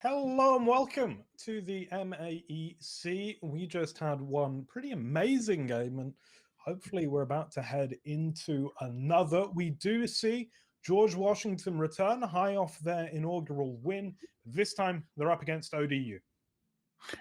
Hello and welcome to the MAEC. We just had one pretty amazing game, and hopefully, we're about to head into another. We do see George Washington return high off their inaugural win. This time, they're up against ODU.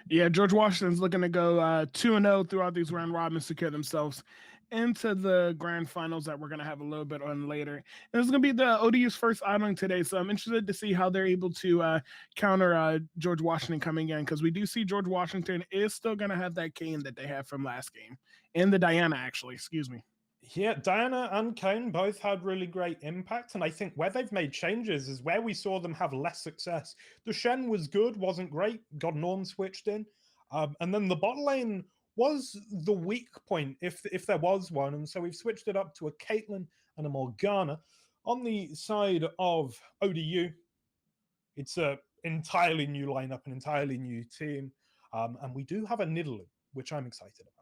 Yeah, George Washington's looking to go 2-0 throughout these round robins to get themselves into the grand finals that we're going to have a little bit on later. And this is going to be the ODU's first outing today, so I'm interested to see how they're able to counter George Washington coming in, because we do see George Washington is still going to have that cane that they have from last game. And the Diana, actually, excuse me. Yeah, Diana and Kane both had really great impact, and I think where they've made changes is where we saw them have less success. The Shen was good, wasn't great, got Norn switched in, and then the bot lane was the weak point, if there was one, and so we've switched it up to a Caitlyn and a Morgana. On the side of ODU, it's an entirely new lineup, an entirely new team, and we do have a Nidalee, which I'm excited about.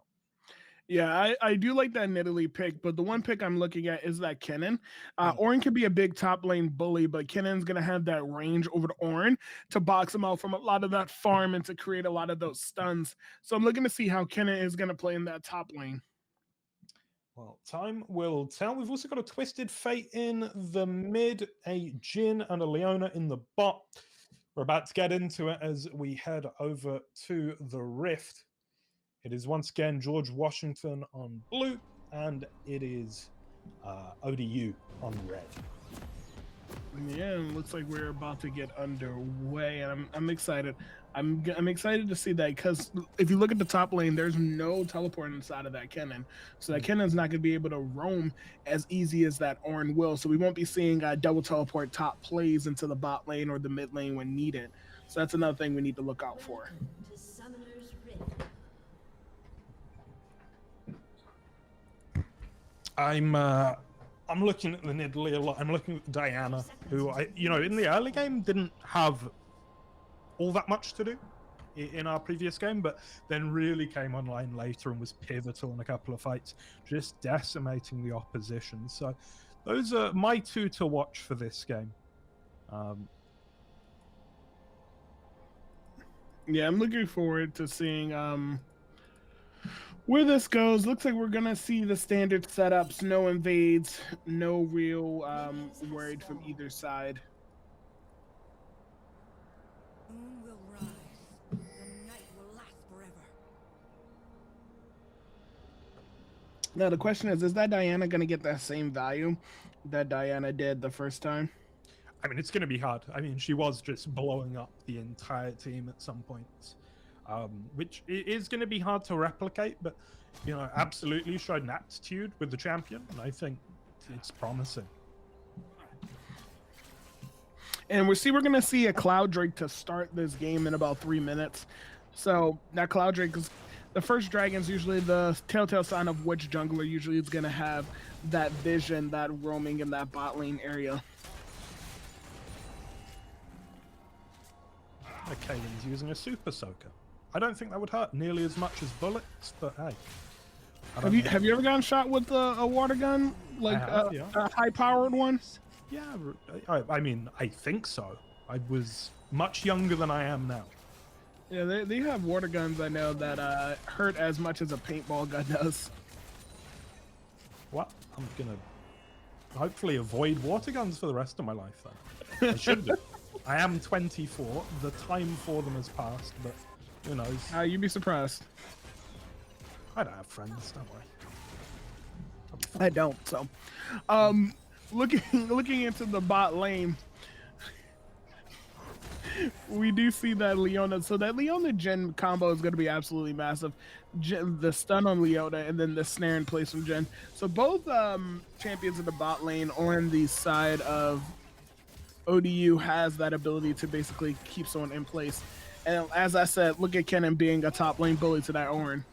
Yeah, I do like that Nidalee pick, but the one pick I'm looking at is that Kennen. Orin can be a big top lane bully, but Kennen's going to have that range over to Orin to box him out from a lot of that farm and to create a lot of those stuns. So I'm looking to see how Kennen is going to play in that top lane. Well, time will tell. We've also got a Twisted Fate in the mid, a Jhin and a Leona in the bot. We're about to get into it as we head over to the Rift. It is once again George Washington on blue, and it is ODU on red. Yeah, it looks like we're about to get underway, and I'm excited. I'm excited to see that, because if you look at the top lane, there's no teleport inside of that Kennen, so that Kennen's not going to be able to roam as easy as that Orin will. So we won't be seeing double teleport top plays into the bot lane or the mid lane when needed. So that's another thing we need to look out for. I'm looking at the Nidalee a lot. I'm looking at Diana, who in the early game didn't have all that much to do in our previous game, but then really came online later and was pivotal in a couple of fights, just decimating the opposition. So those are my two to watch for this game. Yeah, I'm looking forward to seeing where this goes. Looks like we're gonna see the standard setups, no invades, no real worried from either side. Moon will rise, the night will last forever. Now the question is that Diana gonna get that same value that Diana did the first time? I mean, it's going to be hard. I mean, she was just blowing up the entire team at some points, which is going to be hard to replicate, but, absolutely showed an aptitude with the champion, and I think it's promising. And we're going to see a Cloud Drake to start this game in about 3 minutes. So that Cloud Drake is the first dragon's usually the telltale sign of which jungler usually is going to have that vision, that roaming in that bot lane area. Kalen's using a super soaker. I don't think that would hurt nearly as much as bullets, but hey. Have you ever gotten shot with a water gun, like a high-powered one? Yeah, I mean, I think so. I was much younger than I am now. Yeah, they have water guns, I know, that hurt as much as a paintball gun does. What? I'm gonna hopefully avoid water guns for the rest of my life, then. I should do. I am 24. The time for them has passed, but who knows? You'd be surprised. I don't have friends, don't worry. I don't. So, looking into the bot lane, we do see that Leona. So that Leona Jhin combo is going to be absolutely massive. The stun on Leona and then the snare in place from Jhin. So both champions in the bot lane or on the side of ODU has that ability to basically keep someone in place. And as I said, look at Kennen being a top lane bully to that Orin.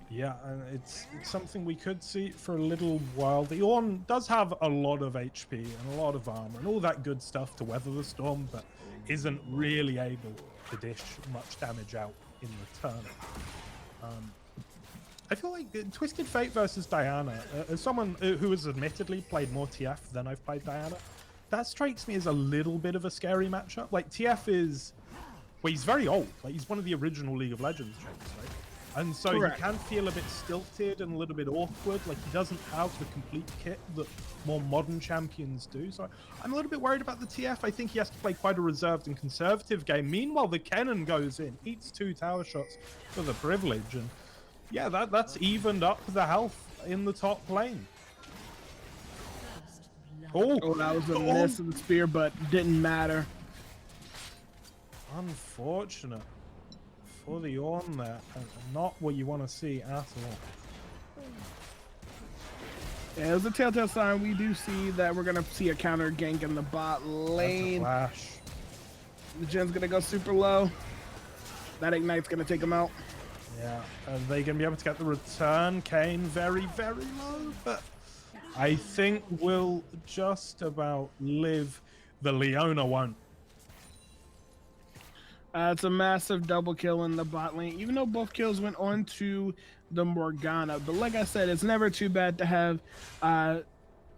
Yeah, and it's something we could see for a little while. The Ornn does have a lot of HP and a lot of armor and all that good stuff to weather the storm, but isn't really able to dish much damage out in return. I feel like Twisted Fate versus Diana, as someone who has admittedly played more TF than I've played Diana, that strikes me as a little bit of a scary matchup. Like TF is, well, he's very old. Like he's one of the original League of Legends champs, right? And so Correct. he can feel a bit stilted and a little bit awkward. Like he doesn't have the complete kit that more modern champions do. So I'm a little bit worried about the TF. I think he has to play quite a reserved and conservative game. Meanwhile, the Kennen goes in, eats 2 tower shots for the privilege, and yeah, that's evened up the health in the top lane. Oh, that was a miss of the spear, but didn't matter. Unfortunate for the Ornn there, and not what you want to see at all. Yeah, it was a telltale sign. We do see that we're gonna see a counter gank in the bot lane. That's a flash. The gen's gonna go super low. That ignite's gonna take him out. Yeah, are they going to be able to get the return? Kane very, very low, but I think we'll just about live. The Leona won't. It's a massive double kill in the bot lane, even though both kills went on to the Morgana. But like I said, it's never too bad to have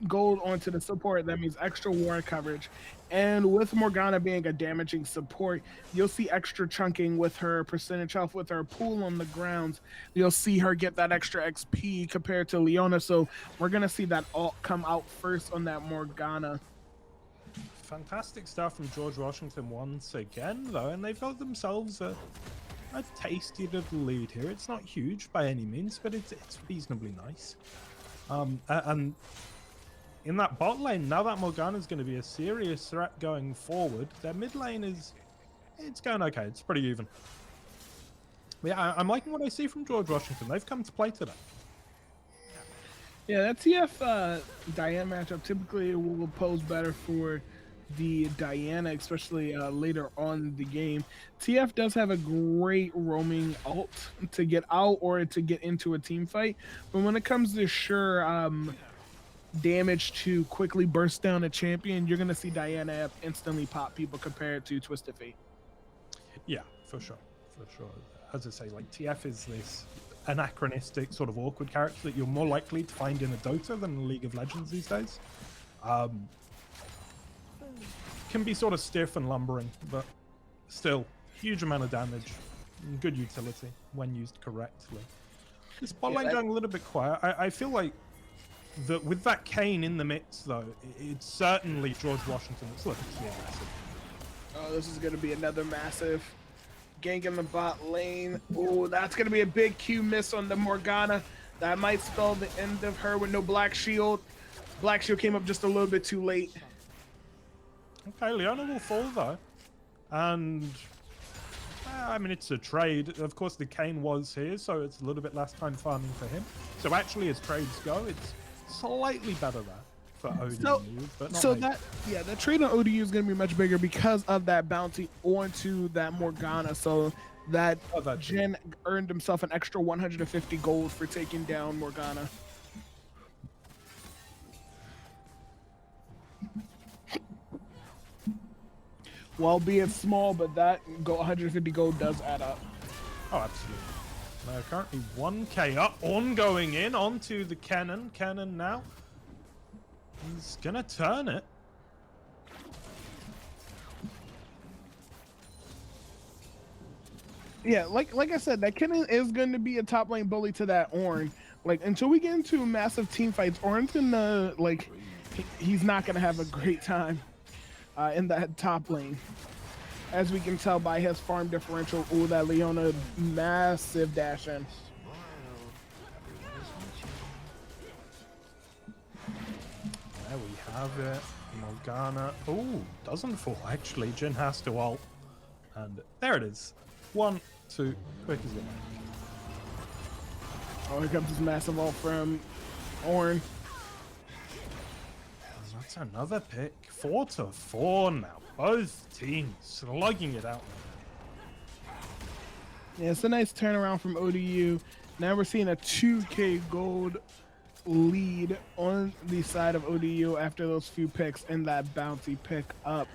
gold onto the support. That means extra ward coverage. And with Morgana being a damaging support, you'll see extra chunking with her percentage health, with her pool on the grounds. You'll see her get that extra XP compared to Leona. So we're going to see that ult come out first on that Morgana. Fantastic stuff from George Washington once again, though, and they've got themselves a tasty little lead here. It's not huge by any means, but it's reasonably nice. And in that bot lane, now that Morgana's going to be a serious threat going forward, their mid lane it's going okay. It's pretty even. But yeah, I'm liking what I see from George Washington. They've come to play today. Yeah, that TF Diana matchup typically will pose better for the Diana, especially later on in the game. TF does have a great roaming ult to get out or to get into a team fight, but when it comes to sure damage to quickly burst down a champion, you're gonna see Diana instantly pop people compared to Twisted Fate. Yeah, for sure. As I say, like TF is this anachronistic sort of awkward character that you're more likely to find in a Dota than in League of Legends these days. Can be sort of stiff and lumbering, but still huge amount of damage and good utility when used correctly. This bot lane going a little bit quiet. I feel like that with that Kane in the mix, though, it's certainly George Washington that's looking to be aggressive. Oh, this is going to be another massive gank in the bot lane. Oh, that's going to be a big Q miss on the Morgana. That might spell the end of her with no Black Shield. Black Shield came up just a little bit too late. Okay, Leona will fall, though. And, I mean, it's a trade. Of course, the Kane was here, so it's a little bit less time farming for him. So actually, as trades go, it's slightly better there for ODU, but not so maybe. that trade on ODU is going to be much bigger because of that bounty onto that Morgana. So that Jin earned himself an extra 150 gold for taking down Morgana. Well, be it small, but that 150 gold does add up. Oh, absolutely. They're currently 1k up, on going in onto the Kennen. Kennen now. He's gonna turn it. Yeah, like I said, that Kennen is going to be a top lane bully to that Ornn. Like, until we get into massive team fights, Ornn's gonna, like, he's not gonna have a great time in that top lane. As we can tell by his farm differential. Ooh, that Leona massive dash in. There we have it. Morgana. Ooh, doesn't fall actually. Jin has to ult. And there it is. 1, 2, quick as it. Oh, here comes this massive ult from Ornn. That's another pick. 4-4 now. Both teams slugging it out. Yeah, it's a nice turnaround from ODU. Now we're seeing a 2k gold lead on the side of ODU after those few picks and that bounty pick up.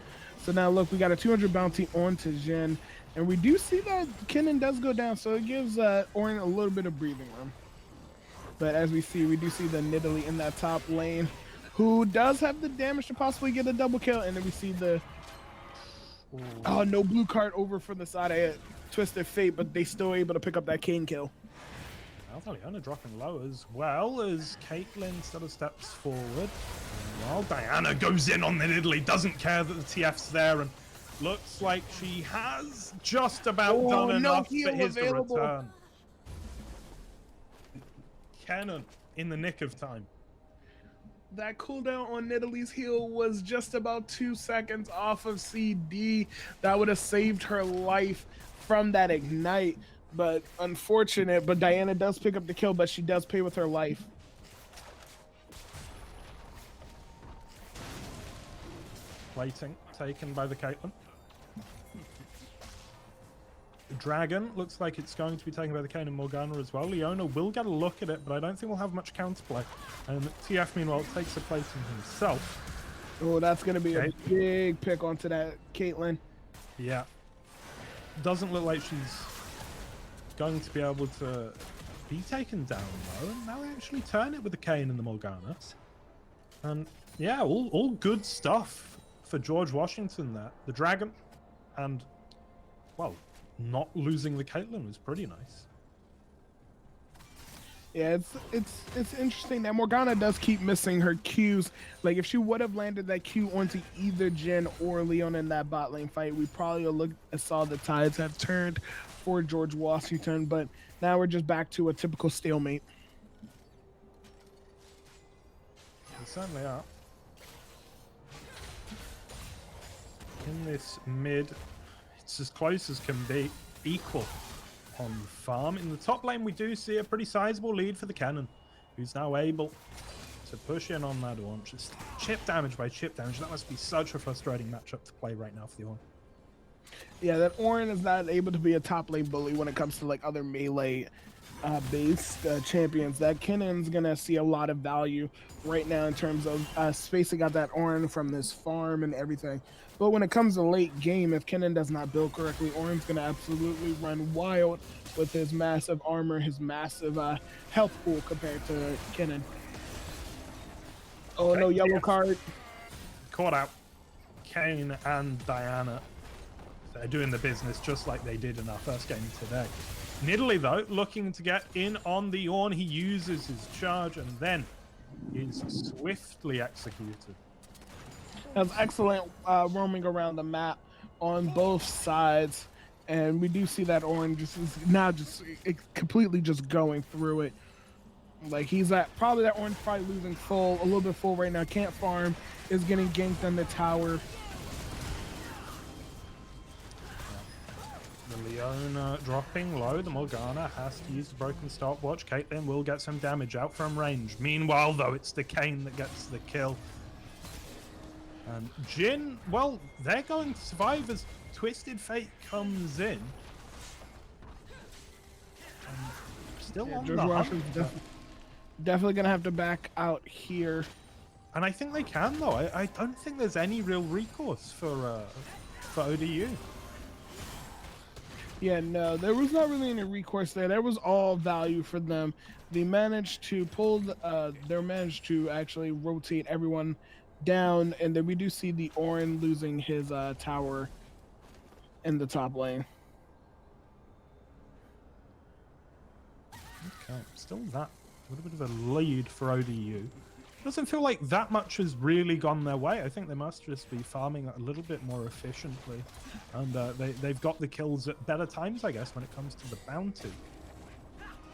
So now look, we got a 200 bounty onto Jin, and we do see that Kennen does go down, so it gives Ornn a little bit of breathing room. But as we see, we do see the Nidalee in that top lane. who does have the damage to possibly get a double kill, and then we see the no blue card over for the side of Twisted Fate, but they still able to pick up that Kane kill. Leona dropping low as well as Caitlyn sort of steps forward. While Diana goes in on the Italy, doesn't care that the TF's there, and looks like she has just about done enough for his to return. Kennen in the nick of time. That cooldown on Nidalee's heal was just about 2 seconds off of CD. That would have saved her life from that ignite. But unfortunate, but Diana does pick up the kill, but she does pay with her life. Plating taken by the Caitlyn. Dragon looks like it's going to be taken by the Kane and Morgana as well. Leona will get a look at it, but I don't think we'll have much counterplay. And TF, meanwhile, takes a plating himself. Oh, that's going to be a big pick onto that Caitlyn. Yeah. Doesn't look like she's going to be able to be taken down, though. And now we actually turn it with the Kane and the Morgana. And yeah, all good stuff for George Washington there. The Dragon and, well, not losing the Caitlyn was pretty nice. Yeah, it's interesting that Morgana does keep missing her Qs. Like, if she would have landed that Q onto either Jhin or Leon in that bot lane fight, we probably saw the tides have turned for George Washington, but now we're just back to a typical stalemate. We certainly are. In this mid, it's as close as can be, equal on the farm. In the top lane, we do see a pretty sizable lead for the Cannon, who's now able to push in on that Ornn. Just chip damage by chip damage. That must be such a frustrating matchup to play right now for the Ornn. Yeah, that Ornn is not able to be a top lane bully when it comes to like other melee based champions. That Kennen's gonna see a lot of value right now in terms of spacing out that Ornn from this farm and everything. But when it comes to late game, if Kennen does not build correctly, Ornn's gonna absolutely run wild with his massive armor, his massive health pool compared to Kennen. Oh, okay. No yellow card. Caught out. Kane and Diana. They're doing the business just like they did in our first game today. Nidalee, though, looking to get in on the Ornn. He uses his charge and then is swiftly executed. That was excellent roaming around the map on both sides. And we do see that Ornn completely just going through it. Like, he's at probably that Ornn's probably losing a little bit full right now. Can't farm, is getting ganked on the tower. The Leona dropping low. The Morgana has to use the broken stopwatch. Caitlyn will get some damage out from range. Meanwhile, though, it's the Kane that gets the kill. And Jhin, well, they're going to survive as Twisted Fate comes in. Still on the hunt. Definitely going to have to back out here. And I think they can, though. I don't think there's any real recourse for ODU. Yeah, no, there was not really any recourse there. There was all value for them. They managed to managed to actually rotate everyone down, and then we do see the Ornn losing his tower in the top lane. Okay, still that a little bit of a lead for ODU. Doesn't feel like that much has really gone their way. I think they must just be farming a little bit more efficiently. And they've got the kills at better times, I guess, when it comes to the bounty.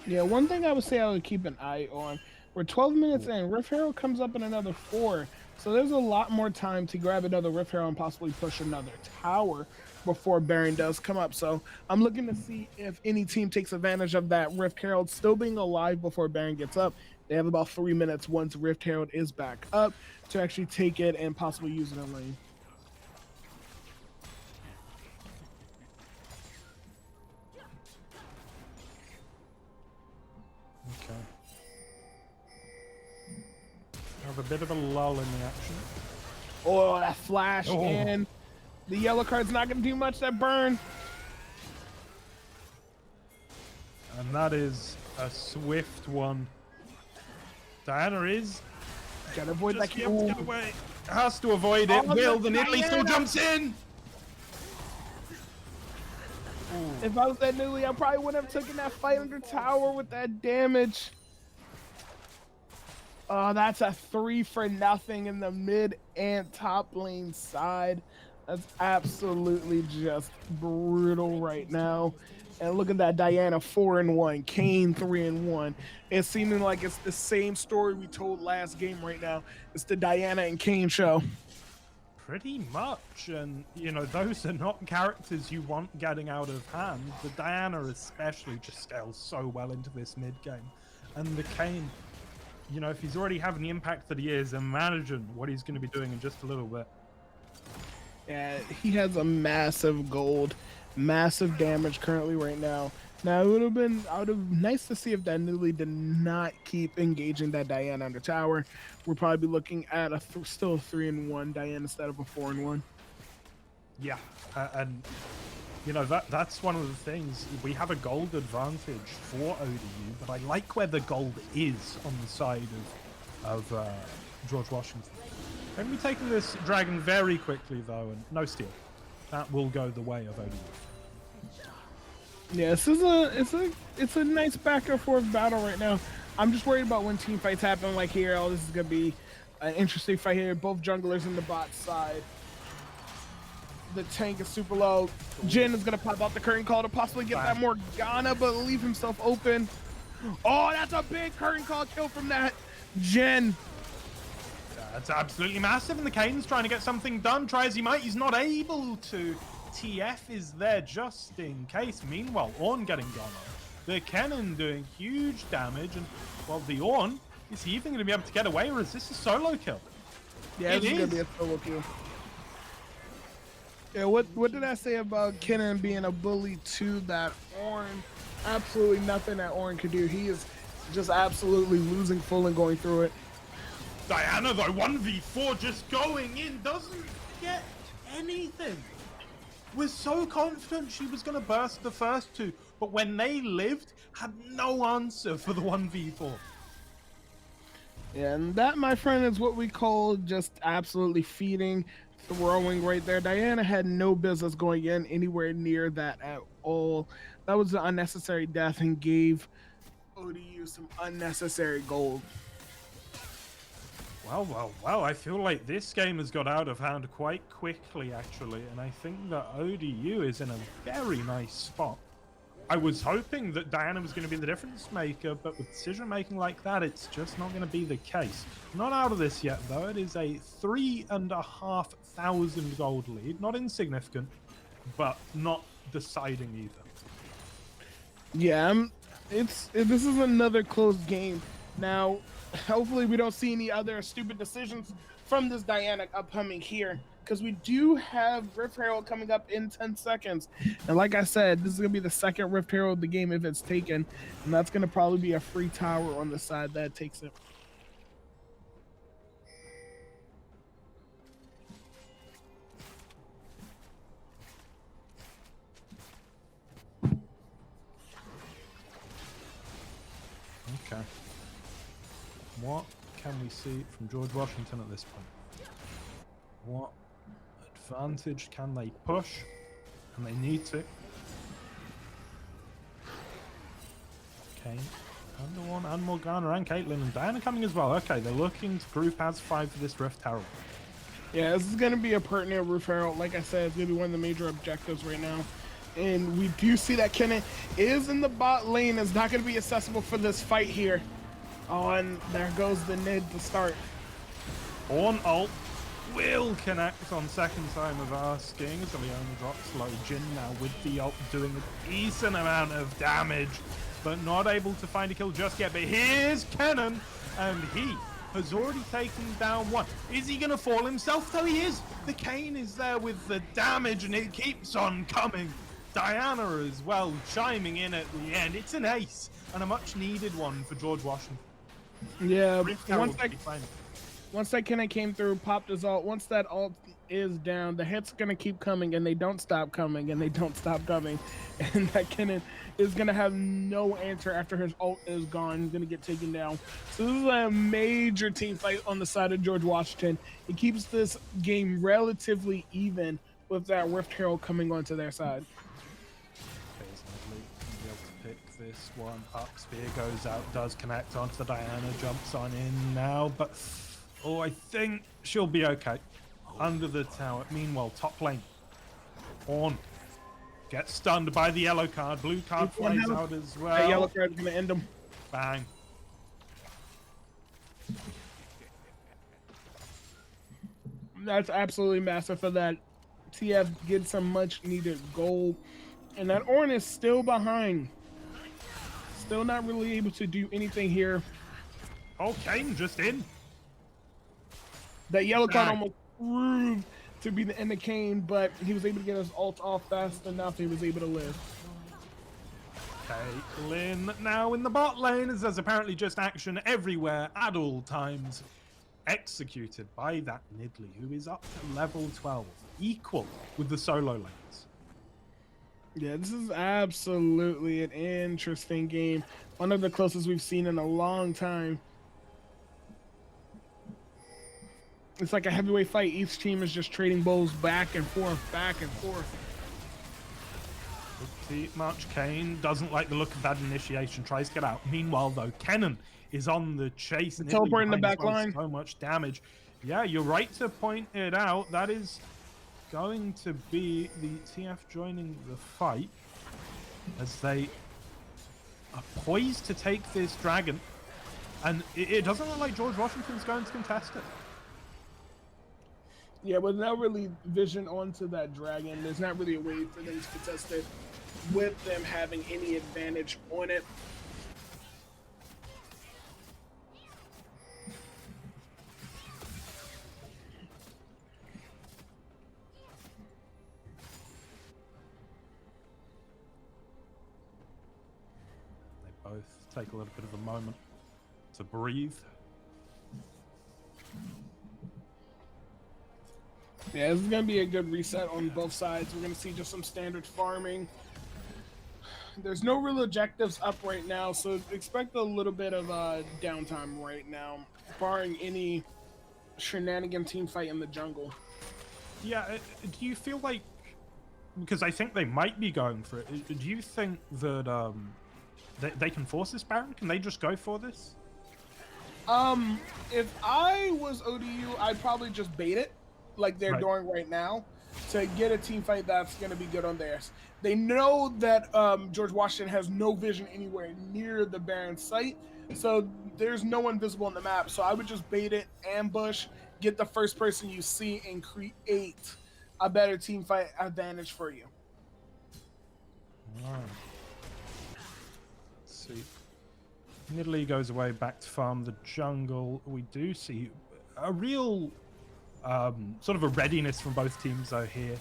Yeah, one thing I would say I would keep an eye on. We're 12 minutes in. Rift Herald comes up in another 4. So there's a lot more time to grab another Rift Herald and possibly push another tower before Baron does come up. So I'm looking to see if any team takes advantage of that Rift Herald still being alive before Baron gets up. They have about 3 minutes once Rift Herald is back up to actually take it and possibly use it in lane. Okay. Have a bit of a lull in the action. Oh, that flash in. The yellow card's not going to do much, that burn. And that is a swift one. Diana is Gotta avoid that Just be able to get Ooh. away. Has to avoid it. Oh, Will, the the Nidalee still Diana. jumps in. If I was that Nidalee, I probably wouldn't have taken that fight under tower with that damage. Oh, that's a 3-for-0 in the mid and top lane side. That's absolutely just brutal right now. And look at that, Diana 4-1, Kane 3-1. It's seeming like it's the same story we told last game right now. It's the Diana and Kane show. Pretty much, and you know, those are not characters you want getting out of hand. The Diana especially just scales so well into this mid game, and the Kane, you know, if he's already having the impact that he is, imagine what he's going to be doing in just a little bit. Yeah, he has a massive gold, massive damage currently right now. Now it would have been nice to see if that Nidalee did not keep engaging that Diana under tower. We'll probably be looking at still a 3-1 Diana instead of a 4-1. Yeah, and you know, that's one of the things. We have a gold advantage for ODU, but I like where the gold is on the side of George Washington. Going to be taking this dragon very quickly though, and no steal. That will go the way of ODU. Yeah, this is it's a nice back and forth battle right now. I'm just worried about when team fights happen like here. Oh, this is gonna be an interesting fight here. Both junglers in the bot side. The tank is super low. Jin is gonna pop out the curtain call to possibly get that Morgana, but leave himself open. Oh, that's a big curtain call kill from that Jin. That's absolutely massive, and the Kane's trying to get something done. Try as he might, he's not able to. TF is there just in case. Meanwhile, Ornn getting gone on. The Kennen doing huge damage, and well, the Ornn, is he even going to be able to get away, or is this a solo kill? Yeah, this is gonna be a solo kill. Yeah, what did I say about Kennen being a bully to that Ornn? Absolutely nothing that Ornn could do. He is just absolutely losing full and going through it. Diana though, 1v4 just going in, doesn't get anything. Was so confident she was going to burst the first two, but when they lived, had no answer for the 1v4. Yeah, and that, my friend, is what we call just absolutely feeding, throwing right there. Diana had no business going in anywhere near that at all. That was an unnecessary death and gave ODU some unnecessary gold. Well, I feel like this game has got out of hand quite quickly, actually, and I think that ODU is in a very nice spot. I was hoping that Diana was going to be the difference maker, but with decision making like that, it's just not going to be the case. Not out of this yet, though. It is a 3,500 gold lead. Not insignificant, but not deciding either. Yeah, this is another close game. Now, hopefully we don't see any other stupid decisions from this Diana upcoming here, because we do have Rift Herald coming up in 10 seconds. And like I said, this is going to be the second Rift Herald of the game if it's taken, and that's going to probably be a free tower on the side that takes it. Okay. What can we see from George Washington at this point? What advantage can they push? And they need to. Okay. And the one, and Morgana, and Caitlyn, and Diana coming as well. Okay, they're looking to group as 5 for this Rift Herald. Yeah, this is going to be a pertinent Rift Herald. Like I said, it's going to be one of the major objectives right now. And we do see that Kennen is in the bot lane. It's not going to be accessible for this fight here. Oh, and there goes the Nid to start. Ornn ult will connect on second time of asking as Leona drops low. Jin now with the ult doing a decent amount of damage, but not able to find a kill just yet. But here's Kennen, and he has already taken down one. Is he going to fall himself? Though he is. The Kane is there with the damage, and it keeps on coming. Diana as well, chiming in at the end. It's an ace, and a much needed one for George Washington. Yeah, once that Kennen came through, popped his ult. Once that ult is down. The hits going to keep coming, and they don't stop coming, and they don't stop coming. And that Kennen is going to have no answer after his ult is gone. He's going to get taken down. So this is a major team fight on the side of George Washington. It keeps this game relatively even with that Rift Herald coming onto their side. Be able to pick this one up. Spear goes out, does connect onto the Diana, jumps on in now, but oh, I think she'll be okay. Under the tower. Meanwhile, top lane. Ornn gets stunned by the yellow card. Blue card flies out as well. That yellow card is going to end him. Bang. That's absolutely massive for that. TF gets some much needed gold. And that Ornn is still behind. Still not really able to do anything here. Oh, Kane just in. That yellow card almost proved to be the end of Kane, but he was able to get his ult off fast enough. He was able to live. Caitlyn now in the bot lane, as there's apparently just action everywhere at all times. Executed by that Nidalee, who is up to level 12, equal with the solo lanes. Yeah, this is absolutely an interesting game. One of the closest we've seen in a long time. It's like a heavyweight fight. Each team is just trading blows back and forth, back and forth. Pretty much Kane doesn't like the look of that initiation, tries to get out. Meanwhile, though, Kennen is on the chase. Teleporting the back line. So much damage. Yeah, you're right to point it out. That is going to be the TF joining the fight as they are poised to take this dragon. And it doesn't look like George Washington's going to contest it. Yeah, with no really vision onto that dragon, there's not really a way for them to contest it with them having any advantage on it. They both take a little bit of a moment to breathe. Yeah, this is going to be a good reset on both sides. We're going to see just some standard farming. There's no real objectives up right now, so expect a little bit of downtime right now, barring any shenanigan team fight in the jungle. Yeah, do you feel like, because I think they might be going for it, do you think that they can force this Baron? Can they just go for this? If I was ODU, I'd probably just bait it, like they're doing right now, to get a team fight that's going to be good on theirs. They know that George Washington has no vision anywhere near the Baron site, so there's no one visible on the map. So I would just bait it, ambush, get the first person you see, and create a better team fight advantage for you. All right. Let's see. Nidalee goes away back to farm the jungle. We do see a real sort of a readiness from both teams though here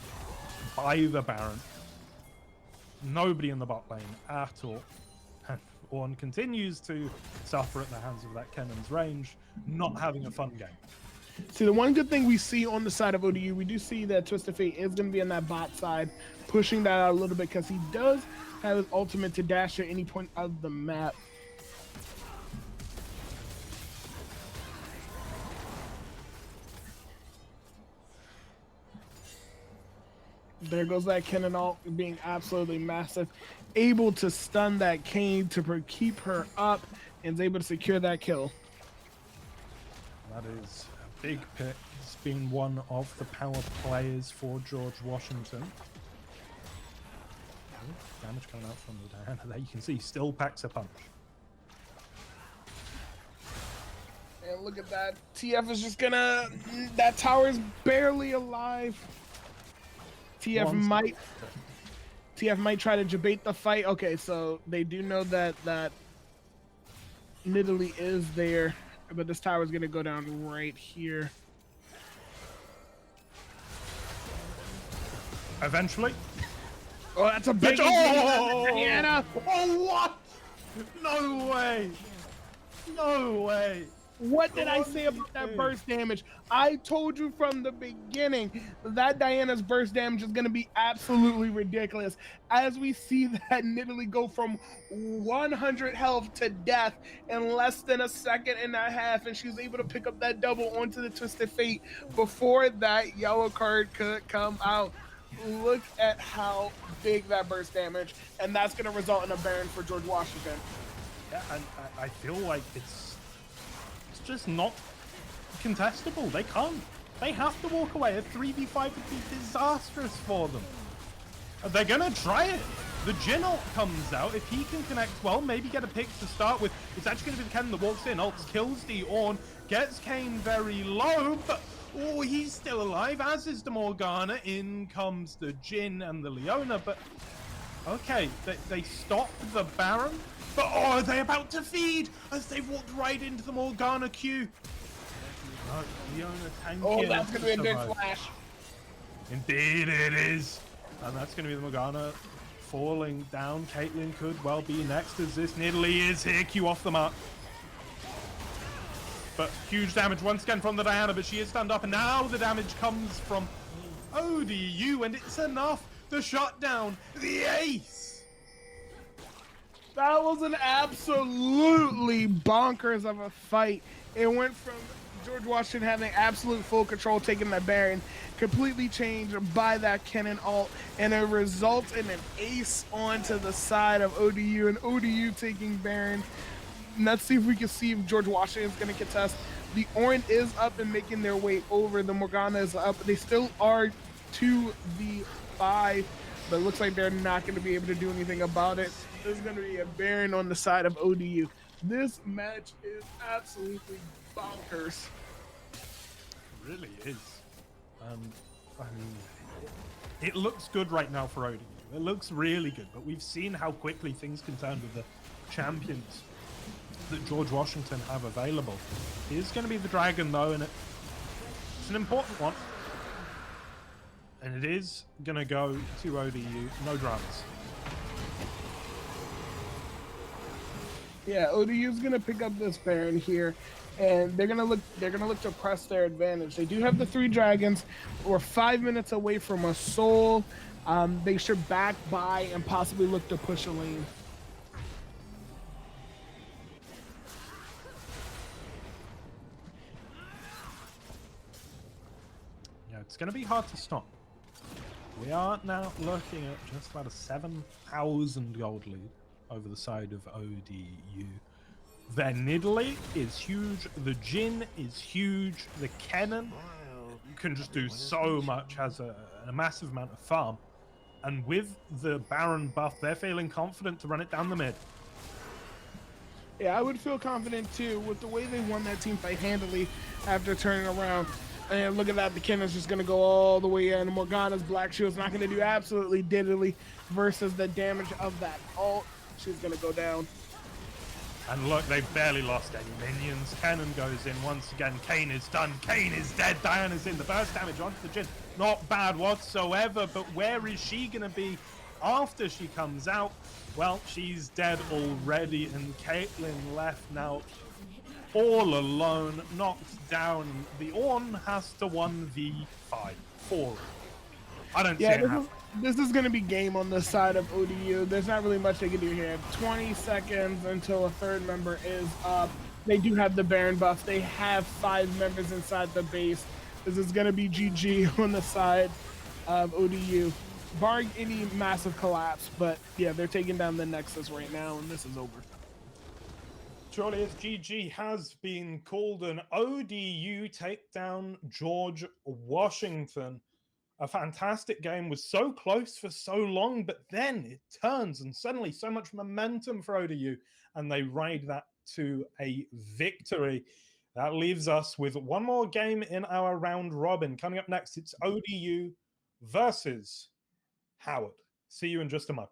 by the Baron. Nobody in the bot lane at all. And Ornn continues to suffer at the hands of that Kennen's range, not having a fun game. See, the one good thing we see on the side of ODU, we do see that Twisted Fate is going to be on that bot side, pushing that out a little bit because he does have his ultimate to dash at any point of the map. There goes that Kennen ult being absolutely massive. Able to stun that Kane to keep her up and is able to secure that kill. That is a big pick. It's been one of the power players for George Washington. Oh, damage coming out from the Diana there. You can see still packs a punch. And look at that. TF is just gonna... That tower is barely alive. TF might try to debate the fight. Okay, so they do know that Nidalee is there, but this tower is gonna go down right here. Eventually. Oh, that's a big Diana! Oh, what? No way! No way! What did I say about that burst damage? I told you from the beginning that Diana's burst damage is going to be absolutely ridiculous. As we see that Nidalee go from 100 health to death in less than a second and a half, and she's able to pick up that double onto the Twisted Fate before that yellow card could come out. Look at how big that burst damage, and that's going to result in a Baron for George Washington. Yeah, and I feel like it's just not contestable. They can't. They have to walk away. A 3v5 would be disastrous for them. They're gonna try it. The Jin ult comes out. If he can connect well, maybe get a pick to start with. It's actually gonna be the Ken that walks in. Ults kills the Ornn, gets Kane very low, but oh, he's still alive, as is the Morgana. In comes the Jin and the Leona, but okay, they stop the Baron. But oh, are they about to feed as they walked right into the Morgana queue? Leona tanking. Oh, that's going to be a big flash. Indeed it is. And that's going to be the Morgana falling down. Caitlyn could well be next as this Nidalee is here. Q off the mark. But huge damage once again from the Diana, but she is stand up. And now the damage comes from ODU, and it's enough. The shutdown, the ace. That was an absolutely bonkers of a fight. It went from George Washington having absolute full control, taking that Baron, completely changed by that Kennen ult, and it results in an ace onto the side of ODU, and ODU taking Baron. Let's see if we can see if George Washington is going to contest. The Ornn is up and making their way over. The Morgana is up. They still are 2v5, but it looks like they're not going to be able to do anything about it. There's going to be a Baron on the side of ODU. This match is absolutely bonkers. It really is. I mean, it looks good right now for ODU. It looks really good, but we've seen how quickly things can turn with the champions that George Washington have available. It is going to be the Dragon, though, and it's an important one. And it is going to go to ODU. No dramas. Yeah, ODU's gonna pick up this Baron here, and they're gonna look to press their advantage. They do have the 3 dragons. We're 5 minutes away from a soul. They should back by and possibly look to push a lane. Yeah, it's gonna be hard to stop. We are now looking at just about a 7,000 gold lead over the side of ODU. Their Nidalee is huge, the Jin is huge, the Kennen can just do so much, has a massive amount of farm, and with the Baron buff, they're feeling confident to run it down the mid. Yeah, I would feel confident too with the way they won that team fight handily after turning around. And look at that, the Kennen's just going to go all the way in. Morgana's Black Shield's not going to do absolutely diddly versus the damage of that ult. She's going to go down. And look, they've barely lost any minions. Cannon goes in once again. Kane is done. Kane is dead. Diana's in. The burst damage onto the Jin. Not bad whatsoever, but where is she going to be after she comes out? Well, she's dead already, and Caitlyn left now all alone, knocked down. The Ornn has to 1v5 for it. I don't see it happening. This is going to be game on the side of ODU. There's not really much they can do here. 20 seconds until a third member is up. They do have the Baron buff. They have 5 members inside the base. This is going to be GG on the side of ODU, barring any massive collapse. But yeah, they're taking down the Nexus right now, and this is over. Surely as GG has been called, an ODU takedown George Washington. A fantastic game, was so close for so long, but then it turns and suddenly so much momentum for ODU, and they ride that to a victory. That leaves us with one more game in our round robin. Coming up next, it's ODU versus Howard. See you in just a moment.